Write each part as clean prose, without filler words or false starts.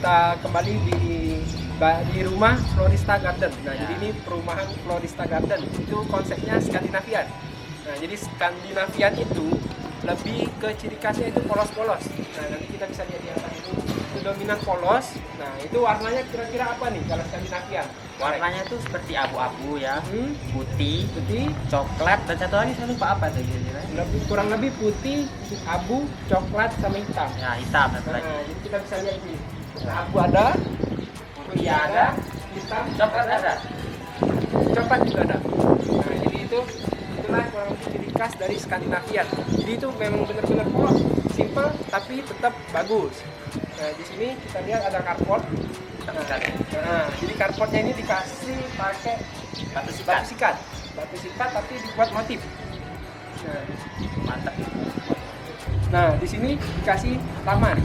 kita kembali di rumah Florista Garden. Nah, jadi ini perumahan Florista Garden. Itu konsepnya Skandinavian. Nah, jadi Skandinavian itu lebih ke ciri khasnya itu polos-polos. Nah, nanti kita bisa lihat di atas itu dominan polos. Nah, itu warnanya kira-kira apa nih kalau Skandinavian? Warnanya tuh seperti abu-abu ya, putih, coklat, dan satu lagi saya lupa apa tuh kira-kira. Kurang lebih putih, abu, coklat, sama hitam. Ya, hitam satu lagi. Nah, jadi kita bisa lihat ini. Nah, abu ada, putih ada, hitam, Coklat ada. coklat juga ada. Nah, jadi itulah kurang lebih ciri khas dari Skandinavian. Jadi itu memang benar-benar polos, simple tapi tetap bagus. Nah, di sini kita lihat ada carport. Nah, jadi carportnya ini dikasih pakai batu sikat tapi dibuat motif. Nah, Mantap. nah di sini dikasih taman.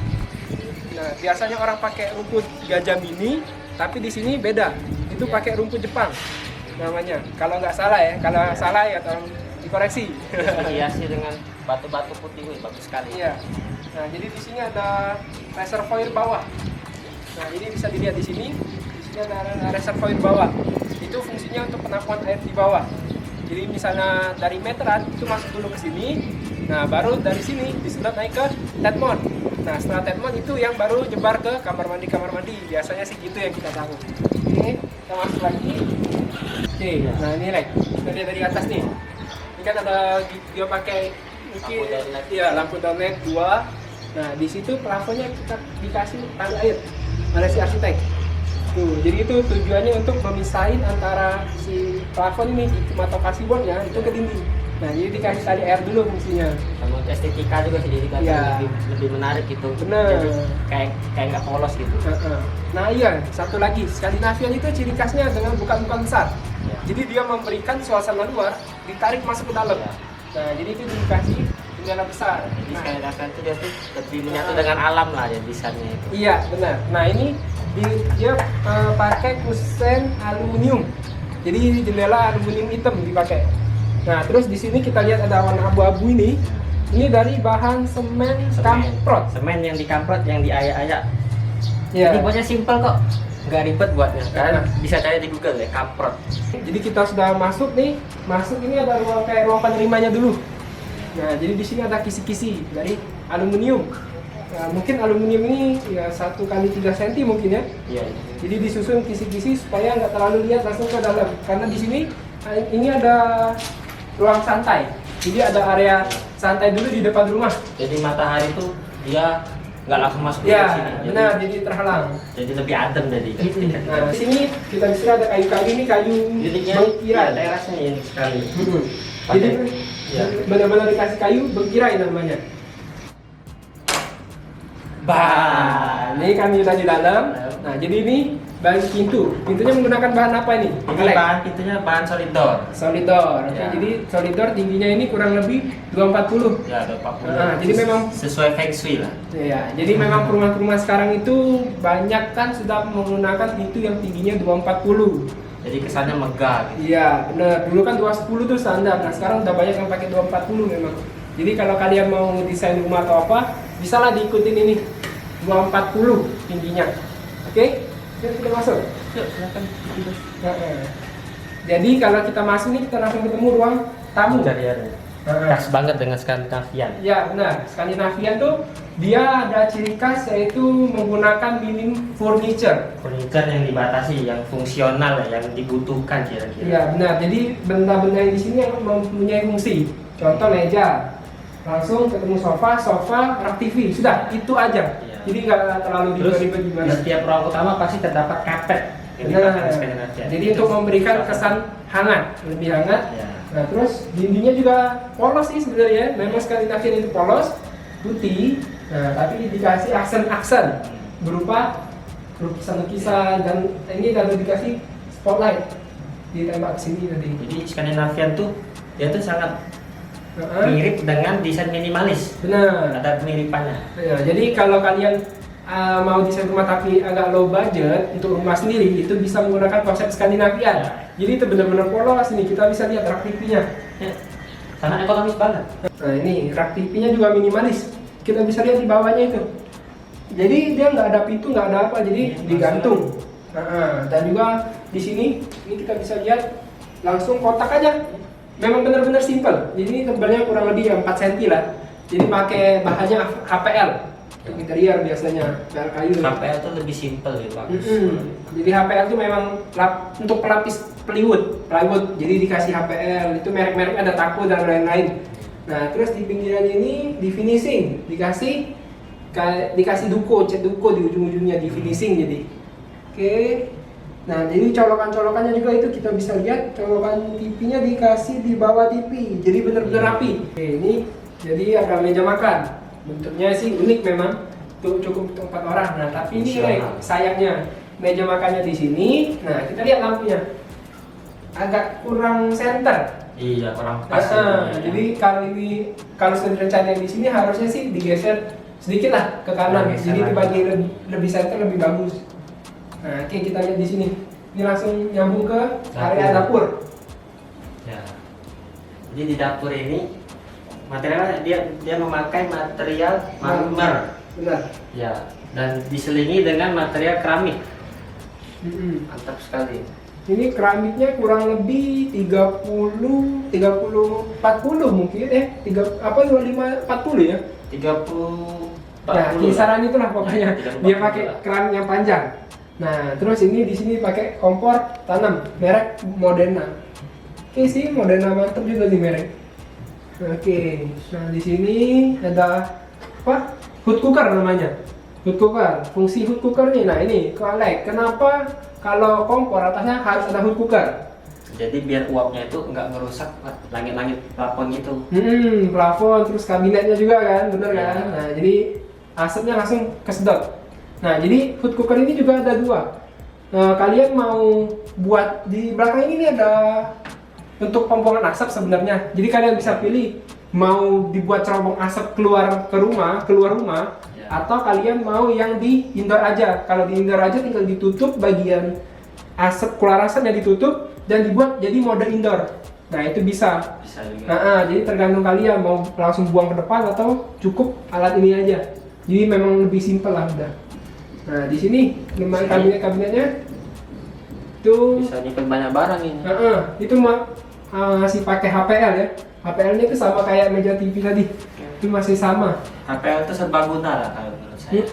Nah, biasanya orang pakai rumput gajah mini, tapi di sini beda. Itu pakai rumput Jepang namanya. Kalau nggak salah ya, kalau salah ya tolong dikoreksi. Dihiasi dengan batu-batu putih, wih, bagus sekali. Iya. Nah, jadi di sini ada reservoir bawah. Nah, ini bisa dilihat di sini. Di sini ada reservoir bawah. Itu fungsinya untuk penampungan air di bawah. Jadi misalnya dari meteran itu masuk dulu ke sini. Nah, baru dari sini disedot naik ke tetmon. Nah, setelah tetmon itu yang baru nyebar ke kamar mandi. Biasanya sih gitu yang kita tahu. Ini kita masuk lagi. Oke, nah ini kita lihat dari atas nih. Ini kan ada dia pakai lampu downlight 2. Nah, di situ plafonnya kita dikasih tali air oleh si arsitek. Tuh, jadi itu tujuannya untuk memisahin antara si plafon ini atau kasibonnya itu ke dinding. Nah, jadi dikasih tali air dulu fungsinya. Sama estetika juga sih, jadi lebih menarik gitu. Bener. Jadi kayak nggak polos gitu. Nah iya, satu lagi, Skandinavian itu ciri khasnya dengan bukaan-bukaan besar. Ya. Jadi dia memberikan suasana luar ditarik masuk ke dalam. Ya. Nah, jadi itu dikasih jendela besar. Jadi Nah, Skandinavian itu dia tuh lebih menyatu dengan alam lah ya desainnya itu. iya, benar. Nah, ini dia pakai kusen aluminium. Jadi jendela aluminium hitam dipakai. Nah, terus di sini kita lihat ada warna abu-abu ini. Ini dari bahan semen kamprot. Semen yang dikamprot, yang diayak-ayak. Iya. Ini buatnya simple kok, nggak ribet buatnya. Kan bisa cari di Google ya, kamprot. Jadi kita sudah masuk nih. Masuk ini ada ruang penerimanya dulu. Nah, jadi di sini ada kisi-kisi dari aluminium. Nah, mungkin aluminium ini ya 1 kali 3 cm mungkin ya. Iya. Jadi disusun kisi-kisi supaya nggak terlalu lihat langsung ke dalam. Karena di sini ini ada ruang santai. Jadi ada area santai dulu di depan rumah. Jadi matahari tuh dia nggak langsung masuk ke Ya, sini. benar. Jadi terhalang. Jadi lebih adem jadi. Nah, di sini kita bisa ada kayu-kayu ini kayu bengkirai. terasnya ini sekali. Jadi Ya. benar-benar dikasih kayu bengkirai namanya. Bah, ini kami udah di dalam. Nah, jadi ini bahan pintu. Pintunya menggunakan bahan apa ini? Ini bahan pintunya bahan solidor. Solidor. Oke, Ya. jadi solidor tingginya ini kurang lebih 240. Ya, 240. Nah, jadi memang sesuai feng shui lah. ya, jadi memang rumah-rumah sekarang itu banyak kan sudah menggunakan pintu yang tingginya 240. Jadi kesannya megah gitu. Iya, benar. Dulu kan 210 tuh standar. Nah, sekarang udah banyak yang pakai 240 memang. Jadi kalau kalian mau desain rumah atau apa, bisalah diikutin ini. 240 tingginya. Oke? Kita masuk. Yuk, silakan. Jadi kalau kita masuk nih kita langsung ketemu ruang tamu. Interiornya. Khas banget dengan Skandinavian. Ya, benar. Skandinavian tuh dia ada ciri khas yaitu menggunakan minim furniture. Furniture yang dibatasi, yang fungsional ya, yang dibutuhkan kira-kira. Iya, benar. Jadi benda-benda yang di sini yang mempunyai fungsi. Contoh meja. Langsung ketemu sofa, rak TV. Sudah, itu aja. Iya. Jadi nggak terlalu Terus ribet di gimana. setiap ruang utama pasti terdapat kapet. yang Nah, dipakai di Skandinavian. jadi untuk memberikan kesan hangat, lebih hangat. Ya. Nah, terus dindingnya juga polos sih sebenarnya. Memang Skandinavian itu polos, putih. Nah, tapi dikasih aksen-aksen berupa lukisan-lukisan dan ini udah dikasih spotlight ditembak ke sini tadi. Jadi Skandinavian tuh dia tuh sangat mirip dengan desain minimalis. Benar. Ada kemiripannya. Ya, jadi kalau kalian mau desain rumah tapi agak low budget untuk rumah sendiri, itu bisa menggunakan konsep Skandinavian. Jadi itu benar-benar polos nih. Kita bisa lihat rak TV-nya. Ya, sangat ekonomis banget. Nah, ini rak TV-nya juga minimalis. Kita bisa lihat di bawahnya itu. Jadi dia nggak ada pintu, nggak ada apa, jadi Iya, digantung. Dan juga di sini ini kita bisa lihat langsung kotak aja. Memang benar-benar simpel. Jadi ini tebalnya kurang lebih 4 cm lah. Jadi pakai bahannya HPL untuk interior biasanya, PL kayu. HPL itu lebih simpel ya bagus. Jadi HPL itu memang untuk pelapis plywood. Jadi dikasih HPL, itu merek-merek ada Taco dan lain-lain. Nah, terus di pinggiran ini di finishing dikasih duko, cat duko di ujung-ujungnya di finishing jadi. Oke. Nah, jadi colokan-colokannya juga itu kita bisa lihat colokan TV-nya dikasih di bawah TV. Jadi benar-benar rapi. Oke, ini jadi ada meja makan. Bentuknya sih unik memang. Tuh cukup untuk 4 orang. Nah, tapi ini sayangnya meja makannya di sini. Nah, kita lihat lampunya. Agak kurang center. Iya, kurang pas. Jadi kalau sudah rencana di sini harusnya sih digeser sedikit lah ke kanan. Jadi dibagi lebih center lebih bagus. Nah, oke, kita lihat di sini. Ini langsung nyambung ke area dapur. Ya. Jadi di dapur ini materialnya dia memakai material marmer. Benar. Ya. Dan diselingi dengan material keramik. Mantap sekali. Ini keramiknya kurang lebih 30 40 mungkin 25 40 ya. 30 Nah, 40. kisaran itulah pokoknya. 30, Dia pakai keramik yang panjang. Nah, terus ini di sini pakai kompor tanam merek Moderna. Oke sih, Moderna mantap juga nih merek. Oke, nah di sini ada apa? Hood cooker namanya. Hood cooker, fungsi hood cooker nih. Nah ini, kenapa kalau kompor atasnya harus ada hood cooker? Jadi biar uapnya itu nggak merusak langit-langit plafon itu. Plafon, terus kabinetnya juga kan, bener kan? Nah jadi asapnya langsung kesedot. Nah jadi hood cooker ini juga ada 2. Kalian mau buat di belakang ini ada untuk pompongan asap sebenarnya. Jadi kalian bisa pilih mau dibuat cerobong asap keluar rumah, atau kalian mau yang di indoor aja. Kalau di indoor aja tinggal ditutup bagian asap keluar asapnya ditutup dan dibuat jadi mode indoor. Nah itu bisa. Bisa juga. Jadi tergantung kalian mau langsung buang ke depan atau cukup alat ini aja. Jadi memang lebih simpel lah udah. Nah di sini kabinet-kabinetnya itu Bisa nyimpen banyak barang ini. itu masih pakai HPL ya. HPL-nya itu sama kayak meja TV tadi. Itu masih sama. HPL itu serbaguna lah kalau menurut saya.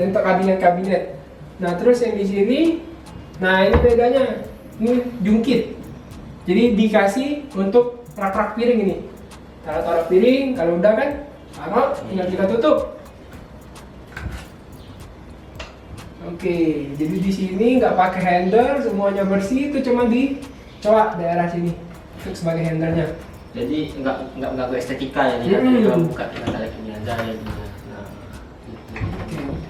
Untuk kabinet-kabinet. Nah terus yang di sini, nah ini bedanya, ini jungkit. Jadi dikasih untuk rak-rak piring ini. Taruh piring, kalau udah kan, taruh, tinggal kita tutup. Oke, jadi di sini nggak pakai handle, semuanya bersih, itu cuma di coak daerah sini untuk sebagai handle-nya. Jadi nggak estetika ya, tinggal buka tinggal tarik ini aja ya. Nah, gitu.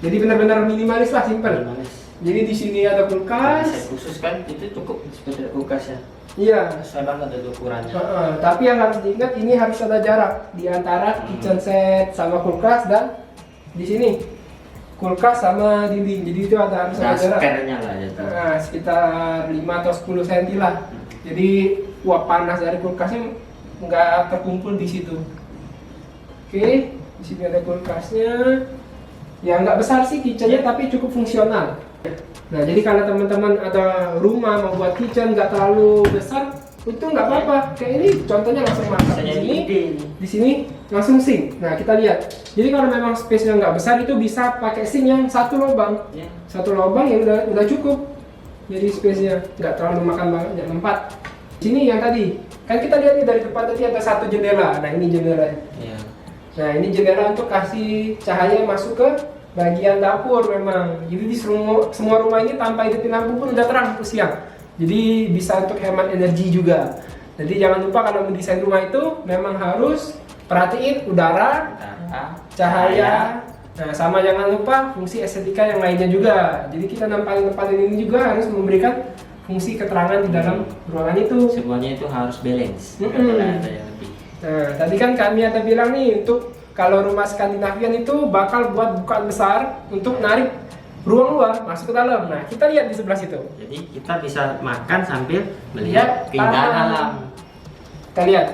Jadi benar-benar minimalis lah, simple. Manis. Jadi di sini ada kulkas. Desain khusus kan itu cukup seperti kulkas ya. Iya. Sesuai banget ada ukurannya. Tapi yang harus diingat ini harus ada jarak di antara kitchen set sama kulkas dan di sini kulkas sama dinding. Jadi itu harus ada jarak. Spare-nya lah ya. Sekitar 5 atau 10 cm lah. Jadi uap panas dari kulkasnya nggak terkumpul di situ. Oke, di sini ada kulkasnya. Ya nggak besar sih kitchennya, tapi cukup fungsional. Nah jadi kalau teman-teman ada rumah mau buat kitchen nggak terlalu besar, itu nggak apa-apa. Kayak ini contohnya langsung masak di sini langsung sink. Nah kita lihat. Jadi kalau memang space-nya nggak besar itu bisa pakai sink yang satu lubang. Satu lubang ya udah cukup. Jadi space-nya nggak terlalu makan banyak tempat. Di sini yang tadi kan kita lihat nih dari depan tadi ada satu jendela. Nah ini jendelanya. Nah ini jendela untuk kasih cahaya masuk ke bagian dapur memang. Jadi di semua rumah ini tanpa hidupin lampu pun udah terang siang. Jadi bisa untuk hemat energi juga. Jadi jangan lupa kalau mendesain rumah itu memang harus perhatiin udara, cahaya. Nah sama jangan lupa fungsi estetika yang lainnya juga. Jadi kita nempatin ini juga harus memberikan fungsi keterangan di dalam ruangan itu. Semuanya itu harus balance. Ada yang lebih. Nah, tadi kan kami ada bilang nih untuk kalau rumah Skandinavian itu bakal buat bukaan besar untuk narik ruang luar masuk ke dalam. Nah, kita lihat di sebelah situ. Jadi kita bisa makan sambil melihat keindahan alam. Kita lihat.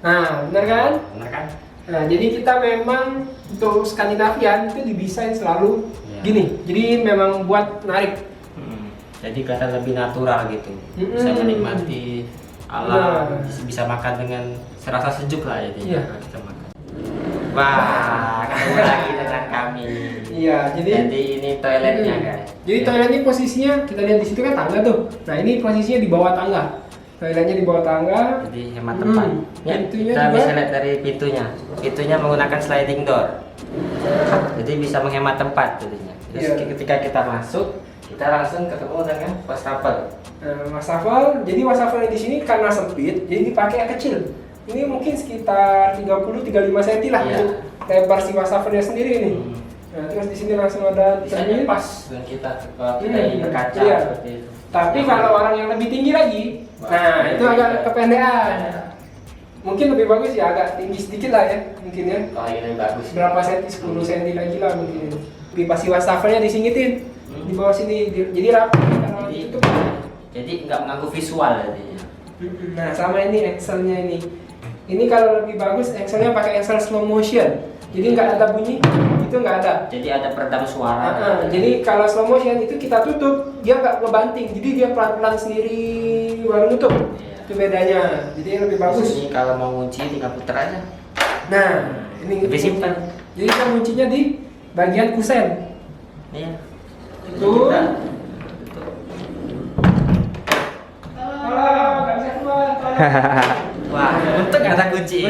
Nah, benar kan? Benar kan? Nah, jadi kita memang untuk Skandinavian itu didesain selalu Gini, jadi memang buat narik. Jadi kelihatan lebih natural gitu. Bisa menikmati alam, bisa makan dengan serasa sejuk lah jadi kalau kita makan. Wah, ketemu lagi dengan kami. Iya, jadi ini toiletnya guys. Jadi toilet ini posisinya kita lihat di situ kan tangga tuh. Nah ini posisinya di bawah tangga. Toiletnya di bawah tangga. Jadi hemat tempat. Ya, pintunya kita juga bisa lihat dari pintunya. Pintunya menggunakan sliding door. Jadi bisa menghemat tempat jadinya. Terus ketika kita masuk, kita langsung ketemu dengan wastafel. Wastafel, jadi wastafel di sini karena sempit, jadi dipakai yang kecil. Ini mungkin sekitar 30-35 cm lah untuk lebar si wastafelnya sendiri ini. Nah, terus di sini langsung ada cermin pas dengan kita ini berkaca seperti itu. Tapi kalau orang yang lebih tinggi lagi, nah itu agak kependekan. Mungkin lebih bagus ya, agak tinggi sedikit lah ya, mungkin ya. Kalau ini lebih bagus. Berapa senti? 10 cm lagi lah mungkin. Pasti wastafelnya disingitin di bawah sini, jadi rapi. Jadi nggak mengganggu visual jadinya. Nah sama ini Excelnya ini. Ini kalau lebih bagus Excelnya pakai Excel slow motion. Jadi nggak ada bunyi, itu nggak ada. Jadi ada peredam suara. Jadi kalau slow motion itu kita tutup, dia nggak ngebanting. Jadi dia pelan-pelan sendiri baru nutup. Itu bedanya. Jadi lebih bagus. Ini kalau mau kunci tinggal puter aja. Nah, ini lebih simpel. Jadi kita kuncinya di bagian kusen. Iya. Itu. Nggak bisa keluar. Wah, untung ada kunci.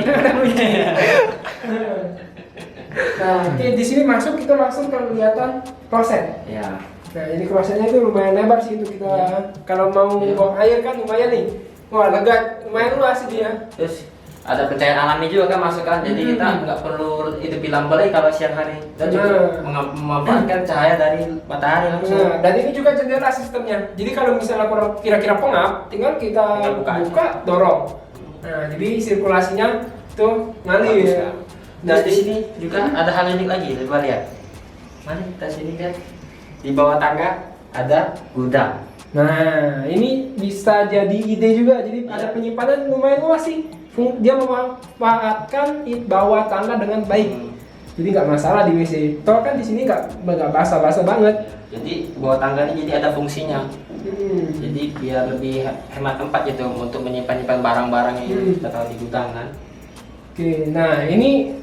Nah, di sini masuk kita langsung kelihatan kloset. Ya. Nah, ini klosetnya itu lumayan lebar sih itu kita kalau mau buang air kan lumayan nih. Wah, lega, lumayan luas sih dia. Terus ada pencahayaan alami juga kan masuk kan, jadi kita nggak perlu hidup lampu lagi kalau siang hari. Dan juga memanfaatkan cahaya dari matahari langsung. Nah, dan ini juga jendela sistemnya. Jadi kalau misalnya kira-kira pengap, tinggal kita buka, dorong. Nah, jadi sirkulasinya tuh ngalir. Ya. Nah, di sini juga ada hal unik lagi, coba lihat. Mari kita sini lihat. Di bawah tangga ada gudang. Nah, ini bisa jadi ide juga. Jadi ada penyimpanan lumayan luas sih. Dia memanfaatkan bawah tangga dengan baik. Jadi nggak masalah di WC. Toh kan di sini nggak basah-basah banget. Jadi bawah tangga ini jadi ada fungsinya. Jadi biar lebih hemat tempat gitu untuk menyimpan barang-barang yang kita taruh di gudang kan. Oke, nah ini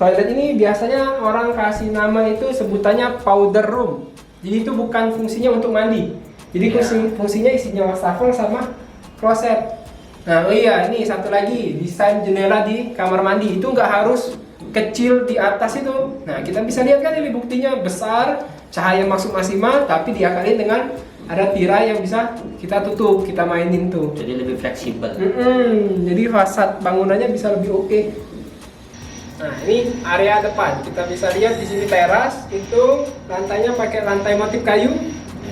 toilet ini biasanya orang kasih nama itu sebutannya powder room. Jadi itu bukan fungsinya untuk mandi. Jadi fungsinya isinya wastafel sama kloset. Nah, oh iya, ini satu lagi desain jendela di kamar mandi itu nggak harus kecil di atas itu. Nah, kita bisa lihat kan ini buktinya besar, cahaya masuk maksimal, tapi diakalin dengan ada tirai yang bisa kita tutup, kita mainin tuh. Jadi lebih fleksibel. Jadi fasad bangunannya bisa lebih oke. Nah, ini area depan. Kita bisa lihat di sini teras itu lantainya pakai lantai motif kayu.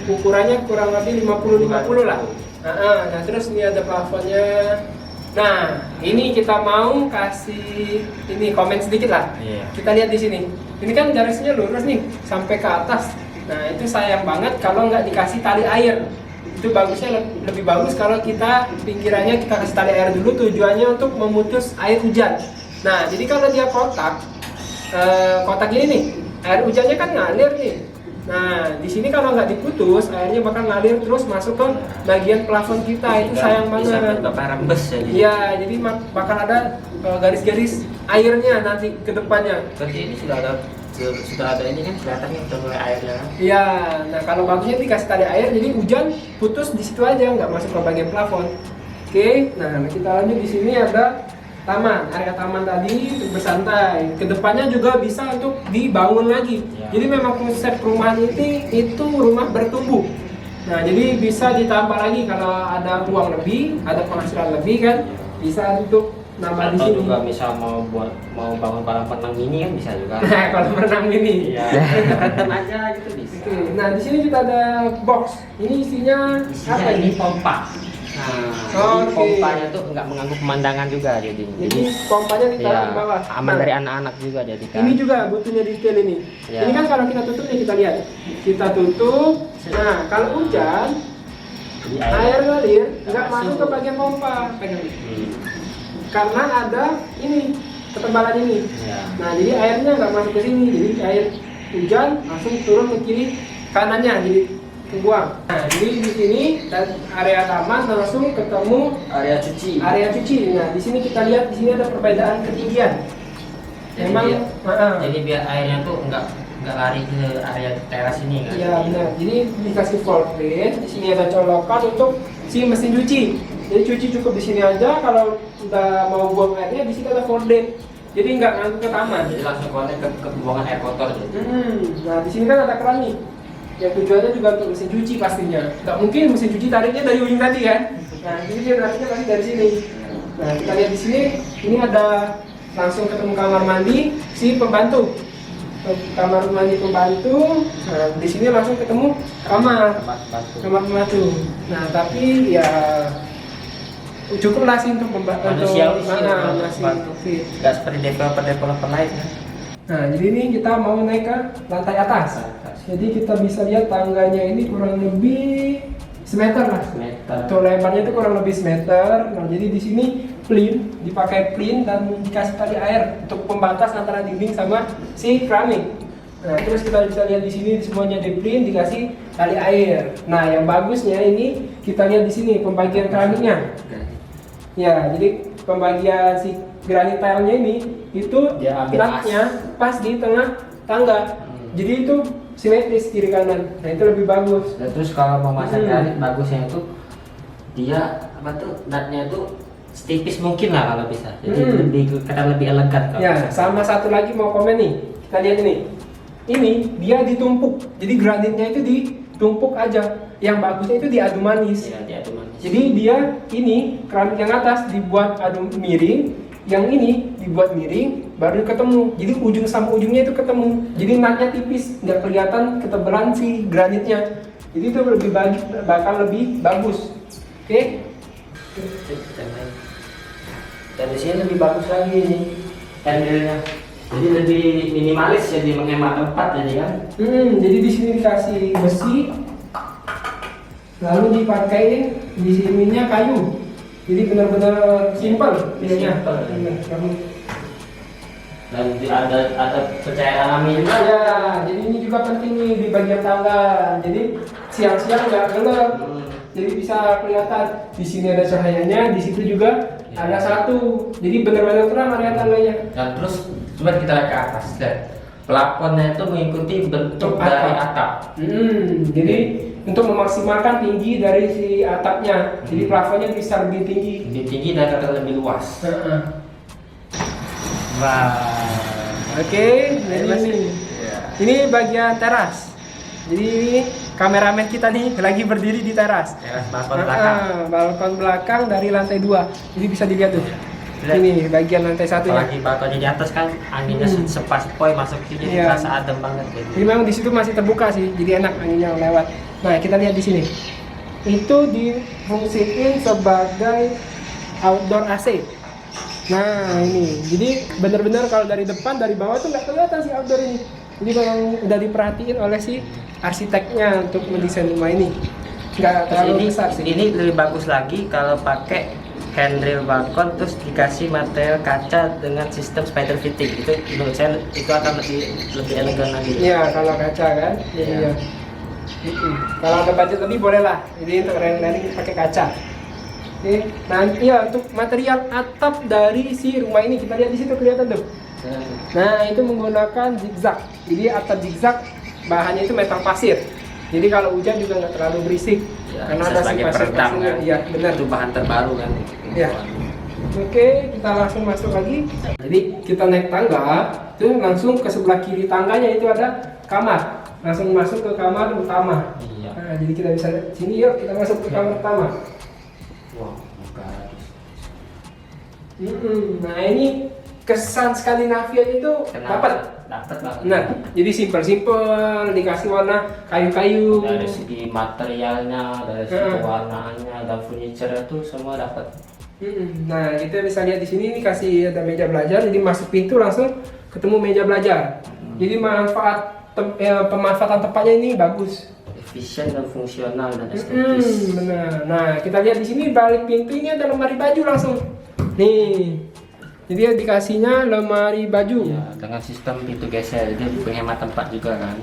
Ukurannya kurang lebih 50-50 lah. Nah, terus ini ada plafonnya. Nah, ini kita mau kasih ini komen sedikit lah. Kita lihat di sini. Ini kan garisnya lurus nih sampai ke atas. Nah, itu sayang banget kalau nggak dikasih tali air. Itu bagusnya lebih bagus kalau kita pinggirannya kita kasih tali air dulu, tujuannya untuk memutus air hujan. Nah, jadi kalau dia kotak ini nih, air hujannya kan ngalir nih. Nah, di sini kalau nggak diputus, airnya bakal ngalir terus masuk ke bagian plafon kita. Itu sayang banget. Bakal rembes ya. Iya, jadi bakal ada garis-garis airnya nanti ke depannya. Seperti ini sudah ada ini kan kelihatannya udah mulai airnya. Iya, nah kalau bagusnya dikasih tali air, jadi hujan putus di situ aja, nggak masuk ke bagian plafon. Oke, nah kita lanjut di sini ada taman, area taman tadi untuk bersantai. Kedepannya juga bisa untuk dibangun lagi. Jadi memang konsep perumahan itu rumah bertumbuh. Nah, jadi bisa ditambah lagi kalau ada uang lebih, ada penghasilan lebih kan, bisa untuk nambah di sini. Juga misal mau bangun kolam renang mini kan bisa juga. Nah, kolam renang mini. Iya. Renang aja gitu bisa. Oke. Nah, di sini juga ada box. Ini isinya apa ini? ini? Pompa. Nah, pompanya tuh nggak mengganggu pemandangan juga jadi pompanya ditaruh di bawah. Aman dari anak-anak juga jadi kan. Ini juga butuhnya detail ini. Ini kan kalau kita tutup nih, kita lihat. Kita tutup. Nah, kalau hujan air ngalir nggak masuk ke bagian pompa. Karena ada ini ketebalan ini. Nah, jadi airnya nggak masuk ke sini. Jadi air hujan langsung turun ke kiri kanannya, jadi kebuang. Nah, jadi di sini area taman langsung ketemu area cuci. Nah, di sini kita lihat di sini ada perbedaan ketinggian. Jadi biar airnya tuh nggak lari ke area teras ini kan? Iya benar. Jadi dikasih floor drain. Di sini ada colokan untuk si mesin cuci. Jadi cuci cukup di sini aja. Kalau udah mau buang airnya di sini ada floor drain. Jadi nggak ngangkut ke taman. Jadi langsung kontak ke pembuangan air kotor. Nah di sini kan ada keran nih. Ya tujuannya juga untuk mesin cuci pastinya. Nggak mungkin mesin cuci tariknya dari ujung tadi kan? Nah jadi dia tariknya pasti dari sini. Nah kita lihat di sini. Ini ada langsung ketemu kamar mandi si pembantu. Kamar mandi pembantu. Nah di sini langsung ketemu kamar pembantu. Nah tapi ya cukuplah sih untuk manusiawi sih, pembantu. Nggak seperti developer lain kan? Nah jadi ini kita mau naik ke lantai atas. Jadi kita bisa lihat tangganya ini kurang lebih semeter lah. Untuk lebarnya itu kurang lebih semeter. Nah jadi di sini dipakai plin dan dikasih tali air untuk pembatas antara dinding sama si keramik. Nah terus kita bisa lihat di sini semuanya di plin dikasih tali air. Nah yang bagusnya ini kita lihat di sini pembagian keramiknya. Ya jadi pembagian si granit tilenya ini itu platnya pas di tengah tangga. Jadi itu simetris kiri kanan. Nah itu lebih bagus. Dan terus kalau mau masang granit bagusnya itu dia natnya itu setipis mungkin lah kalau bisa. Jadi lebih elegan. Ya sama satu lagi mau komen nih. Kita lihat ini. Ini dia ditumpuk. Jadi granitnya itu ditumpuk aja. Yang bagusnya itu diadu manis. Ya, diadu manis. Jadi dia ini keramik yang atas dibuat adu miring, yang ini dibuat miring, baru ketemu. Jadi ujung sama ujungnya itu ketemu. Jadi natnya tipis, nggak kelihatan ketebalan si granitnya. Jadi itu bakal lebih bagus. Oke? Dan di sini lebih bagus lagi nih handle-nya. Jadi lebih minimalis, jadi menghemat tempat jadi kan. Jadi di sini dikasih besi. Lalu dipakai di sininya kayu, jadi benar-benar simpel pilihnya. Dan ada pencahayaan alami juga. Ya, jadi ini juga penting nih di bagian tangga. Jadi siang-siang nggak gelap, jadi bisa kelihatan di sini ada cahayanya, di situ juga ada satu. Jadi benar-benar terang area tangganya. Dan terus coba kita lihat ke atas, lihat plafonnya itu mengikuti bentuk dari atap. Jadi untuk memaksimalkan tinggi dari si atapnya, jadi plafonnya bisa lebih tinggi dan akan lebih luas. Wah, oke. Ini bagian teras. Jadi kameramen kita nih lagi berdiri di teras. Balkon belakang. Balkon belakang dari lantai 2. Jadi bisa dilihat tuh. Ini bagian lantai 1 ya. Apalagi balkonnya di atas kan anginnya sepoi masuk sini, terasa adem banget. Jadi memang di situ masih terbuka sih, jadi enak anginnya lewat. Nah kita lihat di sini, itu difungsikan sebagai outdoor AC. Nah ini, jadi benar-benar kalau dari depan dari bawah tuh nggak kelihatan si outdoor ini. Jadi memang udah diperhatiin oleh si arsiteknya untuk mendesain rumah ini. Nggak terlalu besar sih. Ini lebih bagus lagi kalau pakai handrail balkon terus dikasih material kaca dengan sistem spider fitting. Itu menurut saya itu akan lebih elegan lagi. Iya kalau kaca kan. Iya. Kalau ada budget lebih boleh lah. Jadi untuk railing pakai kaca. Oke. Nah iya untuk material atap dari si rumah ini kita lihat di situ kelihatan tuh. Nah itu menggunakan zigzag. Jadi atap zigzag bahannya itu metal pasir. Jadi kalau hujan juga nggak terlalu berisik. Ya, karena ada si peredam kan. Iya benar. Itu bahan terbaru kan. Ya. Oke, kita langsung masuk lagi. Jadi kita naik tangga, itu langsung ke sebelah kiri tangganya itu ada kamar. Langsung masuk ke kamar utama. Iya. Nah, jadi kita bisa lihat sini yuk kita masuk ke kamar utama. Wah, bukan. Nah ini kesan Skandinavia itu dapat banget. Nah, jadi simpel dikasih warna kayu-kayu. Dari segi materialnya, dari segi warnanya, dan furniture itu semua dapat. Nah, kita bisa lihat di sini ini kasih ada meja belajar, jadi masuk pintu langsung ketemu meja belajar. Jadi pemanfaatan tempatnya ini bagus. Efisien dan fungsional dan estetis. Benar. Nah, kita lihat di sini balik pintu ini ada lemari baju langsung. Nih. Jadi dikasihnya lemari baju. Ya, dengan sistem pintu geser, jadi menghemat tempat juga kan.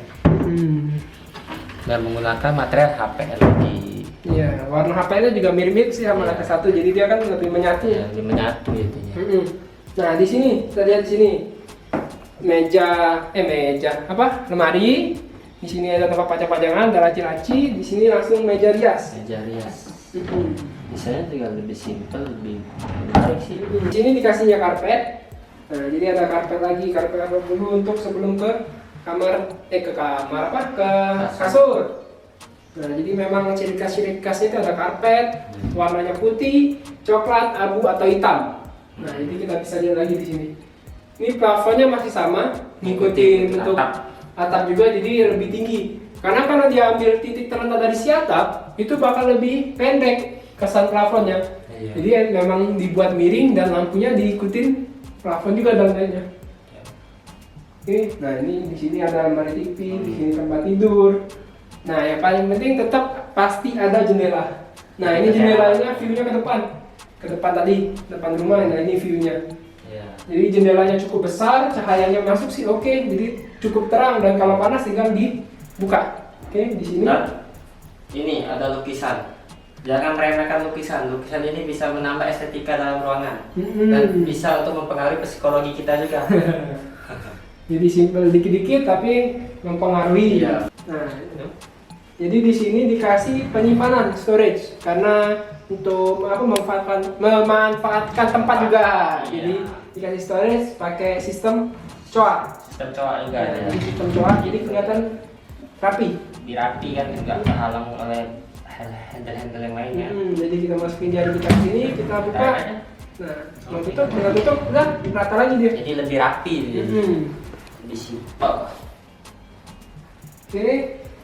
Dan menggunakan material HPL di. Iya, warna HP-nya juga mirip-mirip sih sama lantai satu, jadi dia kan lebih menyatu. Ya, lebih menyatu itu. Nah di sini kita lihat di sini meja lemari. Di sini ada tempat pajang-pajangan, ada laci-laci. Di sini langsung meja rias. Meja rias. Desainnya juga lebih simpel, lebih menarik sih. Di sini dikasihnya karpet. Nah jadi ada karpet lagi, karpet dulu untuk sebelum ke kasur. Nah jadi memang ciri khasnya itu ada karpet, warnanya putih, coklat, abu atau hitam. Nah jadi kita bisa lihat lagi di sini. Ini plafonnya masih sama, ngikutin bentuk atap juga, jadi lebih tinggi. Karena kalau dia ambil titik terendah dari si atap, itu bakal lebih pendek kesan plafonnya. Iya. Jadi memang dibuat miring dan lampunya diikutin plafon juga dalamnya. Oke, nah ini di sini ada lemari TV, di sini tempat tidur. Nah yang paling penting tetap pasti ada jendela. Nah ini jendelanya view-nya ke depan tadi, depan rumah. Nah ini view-nya. Jadi jendelanya cukup besar, cahayanya masuk sih oke, jadi cukup terang dan kalau panas tinggal dibuka. Oke, di sini. Nah, ini ada lukisan. Jangan meremehkan lukisan. Lukisan ini bisa menambah estetika dalam ruangan dan bisa untuk mempengaruhi psikologi kita juga. Jadi simpel dikit-dikit tapi mempengaruhi. Iya. Nah, jadi di sini dikasih penyimpanan storage karena untuk memanfaatkan tempat juga. Jadi dikasih storage pakai sistem coa. Sistem coa juga ya. Jadi sistem coa jadi kelihatan rapi. Dirapi kan nggak terhalang oleh handle-handle yang lainnya. Jadi kita masukin jari kita ke sini, kita buka. Nah, mau tutup, udah rata lagi dia. Jadi lebih rapi. Lebih simpel. Oke,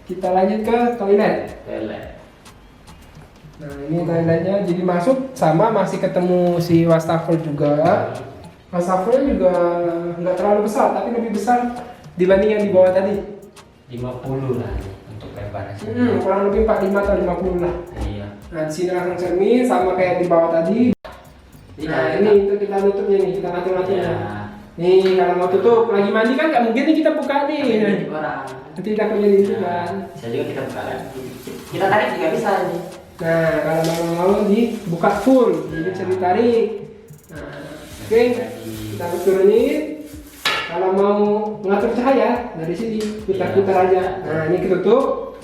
kita lanjut ke toilet. Nah ini toiletnya, jadi masuk sama masih ketemu si wastafel juga. Wastafelnya juga nggak terlalu besar, tapi lebih besar dibanding yang di bawah tadi. 50 lah untuk lebarnya. Kurang lebih 45 atau 50 lah. Iya. Nah di sini langsung cermin sama kayak di bawah tadi. Nah ini untuk kita tutupnya nih, kita ngatur-ngaturnya. Nih kalau mau tutup lagi mandi kan nggak mungkin nih kita buka nih. Nanti takutnya di situ kan. Bisa juga kita buka lagi. Kita tarik juga bisa nih. Nah kalau mau dibuka full, jadi bisa ditarik. Nah, oke, kita turunin. Kalau mau mengatur cahaya dari sini putar-putar aja. Nah ini ketutup.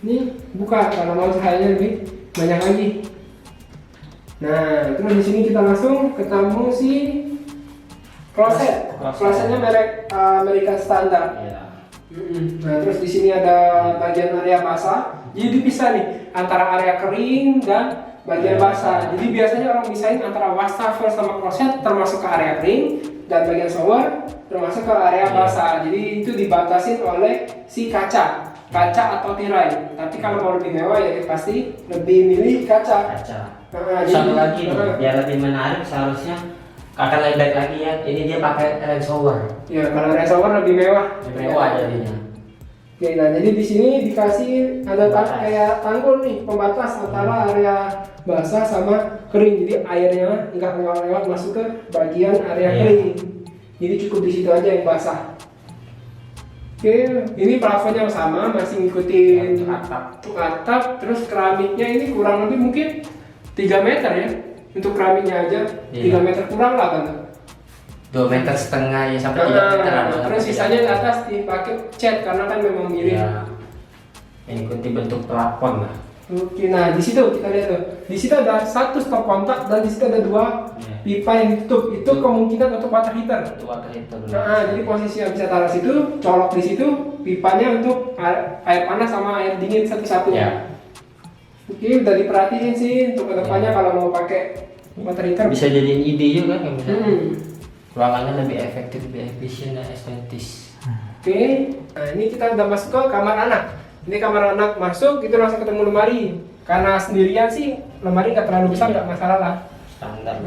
Ini buka kalau mau cahayanya lebih banyak lagi. Nah terus di sini kita langsung ketemu si kloset. Klosetnya merek American Standard. Nah terus di sini ada bagian area basah. Jadi dipisah nih antara area kering dan bagian basah. Jadi biasanya orang misahin antara wastafel sama kloset termasuk ke area kering dan bagian shower termasuk ke area basah. Jadi itu dibatasin oleh si kaca atau tirai. Tapi kalau mau lebih mewah ya pasti lebih milih kaca. Satu lagi biar lebih menarik seharusnya akan lebih lagi ya. Ini dia pakai rain shower. Ya kalau rain shower lebih mewah. Lebih mewah jadinya. Oke, nah jadi di sini dikasih ada kayak tanggul nih pembatas antara area basah sama kering. Jadi airnya nggak lewat masuk ke bagian area kering. Jadi cukup di situ aja yang basah. Oke, ini plafonnya sama, masih ngikutin atap. Terus keramiknya ini kurang lebih mungkin 3 meter ya. Untuk keramiknya aja 3 meter kurang lah kan. 2,5 meter ya sampai 3 meter. Terus sisanya di atas dipakai cat karena kan memang miring. Mengikuti bentuk plafon lah. Oke, nah di situ kita lihat tuh. Di situ ada satu stop kontak dan di situ ada 2 pipa yang ditutup. Itu kemungkinan untuk water heater. Nah, jadi posisi yang bisa taruh situ, colok di situ, pipanya untuk air panas sama air dingin satu-satu. Oke, udah diperhatiin sih untuk kedepannya kalau mau pakai water heater. Bisa jadi ide juga kan ruangannya lebih efektif, lebih efisien dan estetis. Oke, nah ini kita udah masuk ke kamar anak. Ini kamar anak masuk, itu langsung ketemu lemari. Karena sendirian sih, lemari nggak terlalu besar, nggak masalah lah. Standar.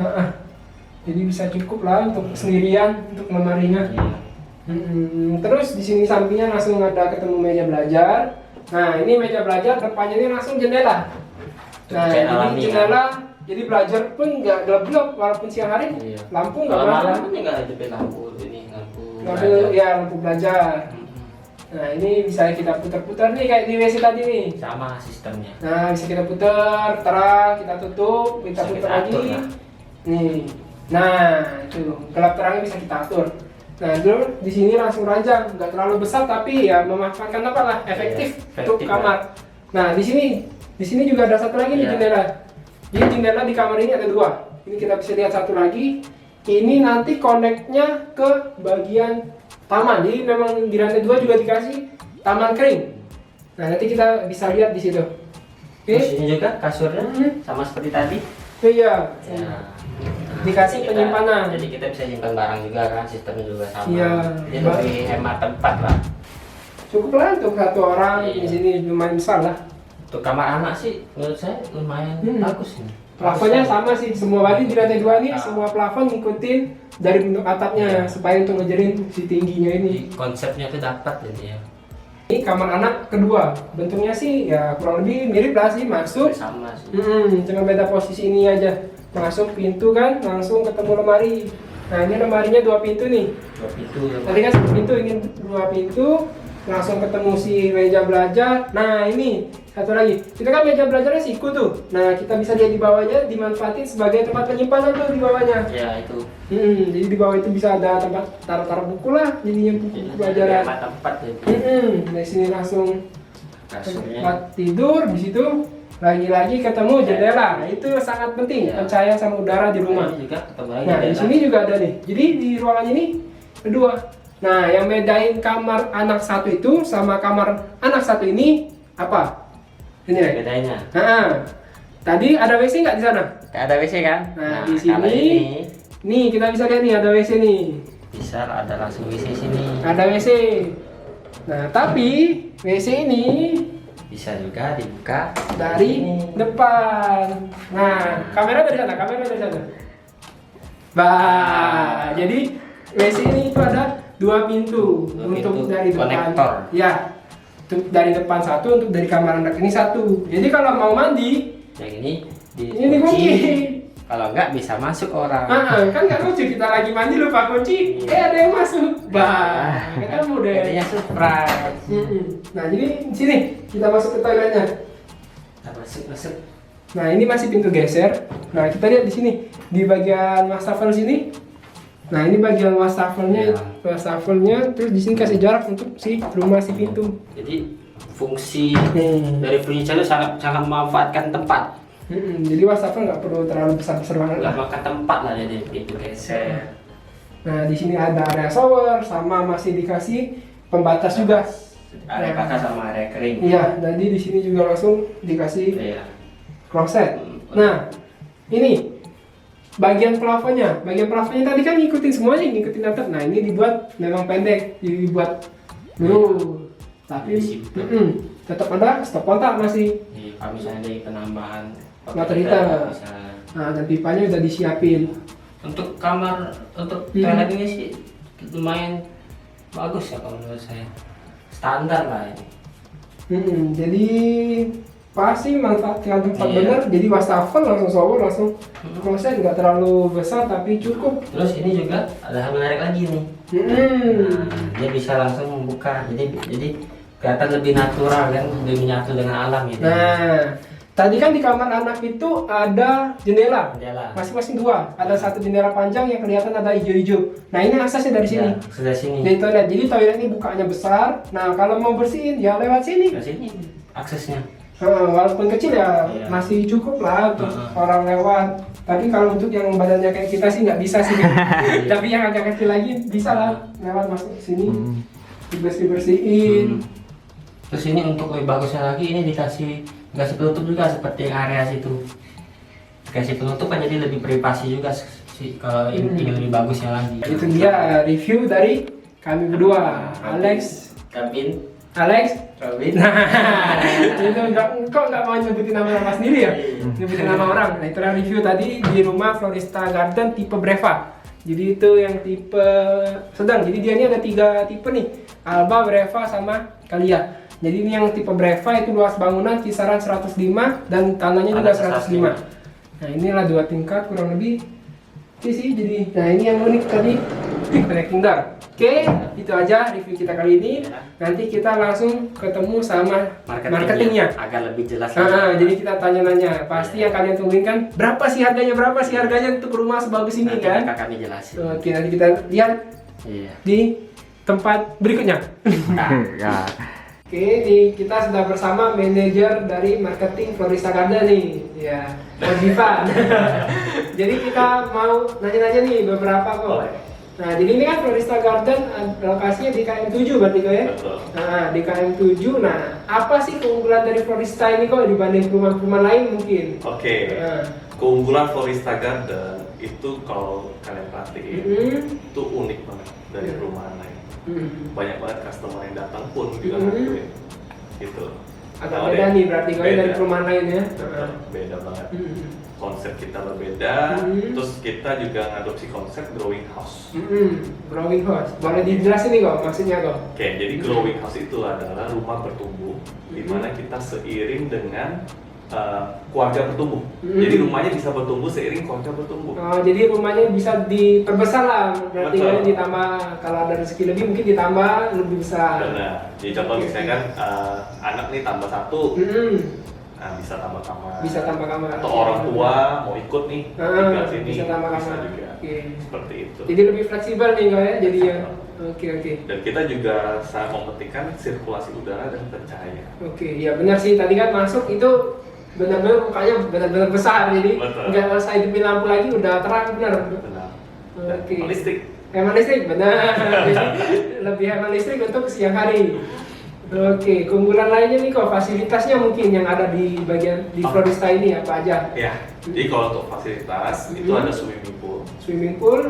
Jadi bisa cukup lah untuk sendirian, untuk lemarinya. Terus di sini sampingnya langsung ada ketemu meja belajar. Nah ini meja belajar, depannya ini langsung jendela. Nah jadi jendela Jadi belajar pun nggak gelap-gelap walaupun siang hari. Iya. Lampu nggak Kalau malam. malam pun nggak ada lampu ini lampu. Lampu belajar. Nah ini bisa kita putar-putar nih kayak di WC tadi nih. Sama sistemnya. Nah bisa kita putar, terang, kita tutup, kita Bisa putar kita lagi. atur, ya. Nih, nah itu gelap terangnya bisa kita atur. Nah dulu di sini langsung ranjang, nggak terlalu besar tapi ya memanfaatkan apa lah efektif Iya, untuk efektif, kamar. Nah di sini juga ada satu lagi nih Iya. jendela. Jadi jendela di kamar ini ada 2. Ini kita bisa lihat satu lagi. Ini nanti koneknya ke bagian taman. Jadi memang di lantai 2 juga dikasih taman kering. Nah nanti kita bisa lihat di situ. Terus Oke? ini juga kasurnya sama seperti tadi. Iya. Ya. Dikasih Jadi penyimpanan. Jadi kita bisa simpan barang juga kan, sistemnya juga sama. Iya. Jadi lebih hemat tempat lah. Cukup lah untuk satu orang Iya. di sini lumayan besar lah. Untuk kamar anak sih menurut saya lumayan bagus nih. Plafonnya sama sih, semua badi di lantai 2 nih, Ah. semua plafon ngikutin dari bentuk atapnya Iya. supaya untuk ngejarin si tingginya ini. Jadi konsepnya tuh dapat jadi ya. Ini kamar anak kedua, bentuknya sih ya kurang lebih mirip lah sih, masuk. Sama sih. Cuma beda posisi ini aja. Masuk pintu kan, langsung ketemu lemari. Nah ini lemarinya 2 pintu nih. Dua pintu. Tadi kan 1 pintu, ini 2 pintu, langsung ketemu si meja belajar. Nah ini satu lagi, kita kan meja belajarnya siku tuh. Nah kita bisa lihat di bawahnya dimanfaatin sebagai tempat penyimpanan tuh di bawahnya. Ya itu. Jadi di bawah itu bisa ada tempat taruh buku lah, jadinya buku Jadi pelajaran. hemat tempat jadi. Dari sini langsung Kasurnya. tempat tidur, di situ lagi-lagi ketemu jendela. Nah, itu sangat penting, Ya. pencahayaan sama udara di rumah. Ini juga ketemu lagi. Nah, di jendela. sini juga ada nih. Jadi di ruangan ini kedua. Nah, yang bedain kamar anak satu itu sama kamar anak satu ini apa? Ini ya. Bedanya. Nah, tadi ada WC nggak di sana? Gak ada WC kan? Nah, di kalau sini, ini nih kita bisa lihat nih ada WC nih. bisa ada langsung WC sini. Ada WC. Nah, tapi WC ini Bisa juga dibuka dari depan. Nah, kamera dari sana, kamera dari sana. Bah, jadi WC ini itu ada 2 pintu Dua untuk pintu dari depan. konektor. Ya, untuk dari depan satu, untuk dari kamar anak ini satu. Jadi kalau mau mandi, yang ini ini dikunci. Kalau enggak bisa masuk orang. Kan nggak lucu kita lagi mandi lupa kunci, ada yang masuk. Bah, ketemu deh. Jadinya surprise. Nah, jadi di sini kita masuk ke toiletnya. Kita masuk. Nah, ini masih pintu geser. Nah, kita lihat di sini di bagian wastafel sini. Nah, ini bagian wastafelnya, Ya. wastafelnya. Terus di sini kasih jarak untuk si rumah si pintu. Jadi fungsi Nih. dari furniture itu sangat memanfaatkan tempat. Jadi wastafel nggak perlu terlalu besar banget Nggak lah. makan tempat lah jadi pintu geser. Nah, di sini ada area shower sama masih dikasih pembatas juga. Area basah sama area kering. Iya, jadi di sini juga langsung dikasih Iya. kloset. Nah, ini bagian plafonnya. Bagian plafonnya tadi kan ngikutin semuanya, ngikutin atap. Nah, ini dibuat memang pendek, dibuat dulu. Tapi tetap ada stop kontak masih. Jadi kalau misalnya ada penambahan Material. bisa. Nah, dan pipanya udah disiapin. Untuk kamar untuk toilet ini sih lumayan bagus ya kalau menurut saya. Standar lah ini. Jadi pasti manfaatkan tempat Iya. benar. Jadi wastafel langsung shower langsung kloset, nggak terlalu besar tapi cukup. Terus ini juga ada hal menarik lagi nih. Nah, dia bisa langsung membuka. Jadi kelihatan lebih natural kan, lebih menyatu dengan alam gitu. Nah, tadi kan di kamar anak itu ada jendela. Jendela. Masing-masing 2. Ada satu jendela panjang yang kelihatan ada hijau-hijau. Nah, ini aksesnya dari sini. Ya, sudah sini. Dari toilet. Jadi toilet ini bukanya besar. Nah, kalau mau bersihin ya lewat sini. Ke sini aksesnya. Walaupun kecil ya Iya. masih cukup lah untuk orang lewat. Tapi kalau untuk yang badannya kayak kita sih nggak bisa sih. Tapi yang agak kecil lagi bisa lah lewat masuk ke sini. Dibersih-bersihin. Terus ini untuk lebih bagusnya lagi ini dikasih penutup juga seperti yang area situ. Dikasih penutup kan jadi lebih privasi juga sih kalau ingin lebih bagusnya lagi. Itu dia review dari kami berdua, Alex. Kabin. Nah, itu kok nggak mau nyebutin nama sendiri ya? Nyebutin nama orang. Nah, itulah review tadi di rumah Florista Garden tipe Breva. Jadi itu yang tipe sedang. Jadi dia ini ada 3 tipe nih, Alba, Breva, sama Calia. Jadi ini yang tipe Breva itu luas bangunan kisaran 105 dan tanahnya juga 105. Nah inilah 2 tingkat kurang lebih. Oke sih, jadi nah ini yang unik tadi connecting door. Oke, itu aja review kita kali ini. Nanti kita langsung ketemu sama marketingnya. Agar lebih jelas lagi. Jadi kita tanya-nanya. Pasti yang kalian tungguin kan, berapa sih harganya untuk rumah sebagus ini Nanti kan? akan kami jelasin. Oke, nanti kita lihat Iya. di tempat berikutnya. Nah, Oke, kita sudah bersama manajer dari marketing Florista Garden nih, ya, Mas Ivan. Jadi kita mau nanya-nanya nih beberapa kok. Boleh. Nah, jadi ini kan Florista Garden lokasinya di KM 7 berarti kok ya? Betul. Nah, di KM 7. Nah, apa sih keunggulan dari Florista ini kok dibanding rumah-rumah lain mungkin? Oke. Nah. Keunggulan Florista Garden itu kalau kalian perhatiin itu unik banget dari perumahan lain. Banyak banget customer yang datang pun bilang ngakuin gitu. Agak Kalau beda dia- nih berarti kalau dari beda. perumahan lain ya? Betul, beda banget. Konsep kita berbeda, terus kita juga ngadopsi konsep growing house. Growing house. Boleh dijelasin nih kok maksudnya kok? Oke, jadi growing house itu adalah rumah bertumbuh, di mana kita seiring dengan keluarga bertumbuh. Jadi rumahnya bisa bertumbuh seiring keluarga bertumbuh. Oh, jadi rumahnya bisa diperbesar lah, berarti Betul. kan ditambah kalau ada rezeki lebih mungkin ditambah lebih besar. Benar. Jadi contoh Oke. misalnya kan anak nih tambah 1, nah bisa tambah kamar. Bisa tambah kamar. Atau orang tua mau ikut nih tinggal sini bisa tambah kamar. juga. Oke. Seperti itu. Jadi lebih fleksibel nih kok ya, jadi ya. Oke. Dan kita juga sangat mementingkan sirkulasi udara dan pencahayaan. Oke, ya benar sih. Tadi kan masuk itu benar-benar mukanya benar-benar besar, jadi Betul. nggak usah hidupin lampu lagi udah terang benar. Benar. Dan Oke. listrik. Hemat listrik, benar. Jadi lebih hemat listrik untuk siang hari. Oke, keunggulan lainnya nih kok fasilitasnya mungkin yang ada di bagian di Florista ini apa aja? Ya. Jadi kalau untuk fasilitas itu ada swimming pool, Swimming pool,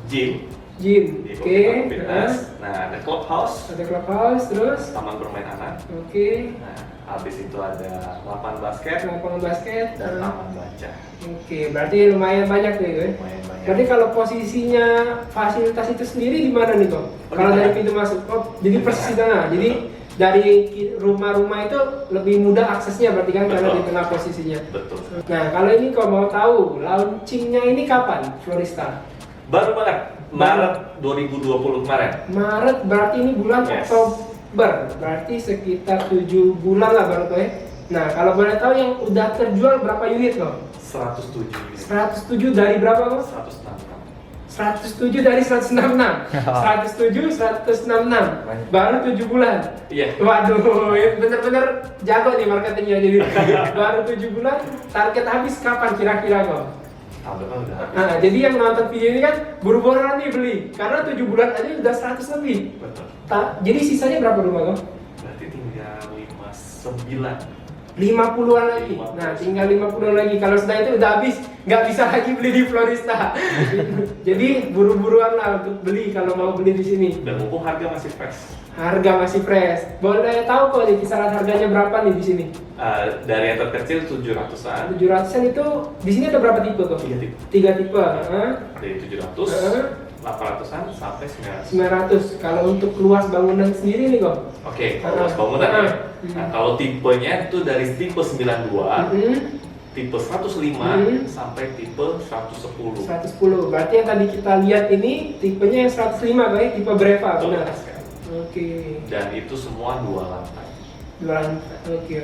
gym, gym, di oke, fitness. Nah, ada clubhouse, ada clubhouse, terus, taman bermain anak. oke, Nah, habis itu ada lapangan basket lapangan basket, dan taman baca. oke, berarti lumayan banyak nih, gue. Lumayan banyak. Berarti kalau posisinya fasilitas itu sendiri di mana nih kok? Oh, Kalau di dari tengah. pintu masuk, jadi Di persis di tengah. tengah. Jadi dari rumah-rumah itu lebih mudah aksesnya berarti kan karena Betul. di tengah posisinya. Betul. Nah, kalau ini kok mau tahu launchingnya ini kapan Florista? Baru banget Maret 2020 kemarin. Maret berarti ini bulan Yes. Oktober, berarti sekitar 7 bulan lah baru tuh ya. Nah, kalau boleh tahu yang udah terjual berapa unit loh? 107 unit. 107 dari berapa kok? 166. 107 dari 166. 107, 166. Baru 7 bulan. Iya. Waduh, ya bener-bener jago nih marketingnya. Jadi baru 7 bulan, target habis kapan kira-kira kok? Tahun depan udah habis. Nah, jadi yang nonton video ini kan buru-buruan nih beli. Karena 7 bulan aja udah 100 lebih. Betul. Jadi sisanya berapa rumah kok? Berarti tinggal 59. 50-an lagi. Nah, tinggal 50-an lagi. Kalau sudah itu udah habis, nggak bisa lagi beli di Florista. Jadi buru-buruan lah untuk beli kalau mau beli di sini. Dan mumpung harga masih fresh. Harga masih fresh. Boleh tahu kok nih kisaran harganya berapa nih di sini? Dari yang terkecil 700-an. 700-an itu di sini ada berapa tipe kok? 3 tipe. 3 tipe. Dari 700, 800-an sampai 900. 900. Kalau untuk luas bangunan sendiri nih kok? Oke, kalau luas bangunan ya. Nah, kalau tipenya itu dari tipe 92, tipe 105 sampai tipe 110. 110. Berarti yang tadi kita lihat ini tipenya yang 105 kayak tipe Breva, benar? Betul sekali. Oke. Dan itu semua 2 lantai. Oke.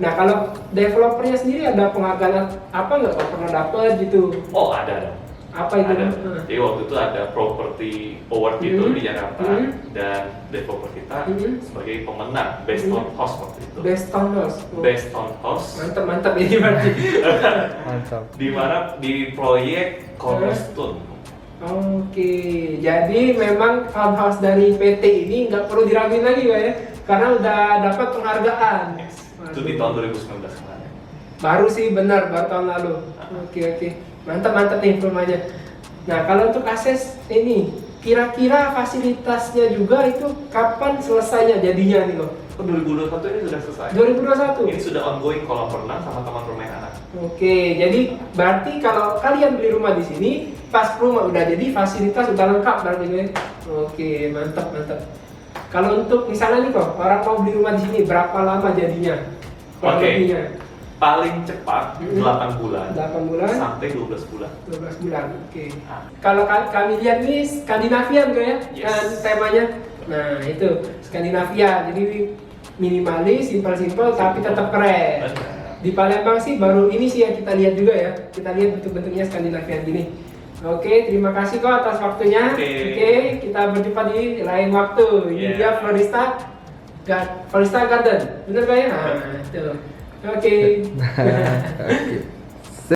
Nah, kalau developernya sendiri ada penghargaan apa nggak kok pernah dapat gitu? Oh, ada dong. Apa itu? Ada. Jadi waktu itu ada property award itu di Jakarta dan developer kita sebagai pemenang Best Townhouse waktu itu. Best Townhouse. Best Townhouse. Mantap ini berarti. Mantap. Di mana di proyek Cornerstone. Oke, jadi memang townhouse dari PT ini nggak perlu diraguin lagi Pak ya, karena udah dapat penghargaan. Yes. Itu di tahun 2019 kemarin. Baru sih benar, baru tahun lalu. Oke. Mantap nih rumahnya. Nah, kalau untuk akses ini, kira-kira fasilitasnya juga itu kapan selesainya jadinya nih loh? Oh, 2021 ini sudah selesai. 2021. Ini sudah ongoing kolam renang sama taman bermain anak. Oke, jadi berarti kalau kalian beli rumah di sini, pas rumah udah jadi fasilitas udah lengkap berarti gue. Oke, mantap. Kalau untuk misalnya nih kok orang mau beli rumah di sini berapa lama jadinya? Kurang Oke. lebihnya. paling cepat 8 bulan 8 bulan sampai 12 bulan. 12 bulan. Oke. Kalau kami lihat nih Skandinavian ya, Yes. kan temanya. Nah, itu Skandinavia. Jadi minimalis, simpel-simpel tapi tetap keren. Benar. Di Palembang sih baru ini sih yang kita lihat juga ya. Kita lihat bentuk-bentuknya Skandinavian gini. Oke, terima kasih kok atas waktunya. Oke, kita berjumpa di lain waktu. Ini dia Florista Garden. Bener gak ya? Nah, itu. Oke.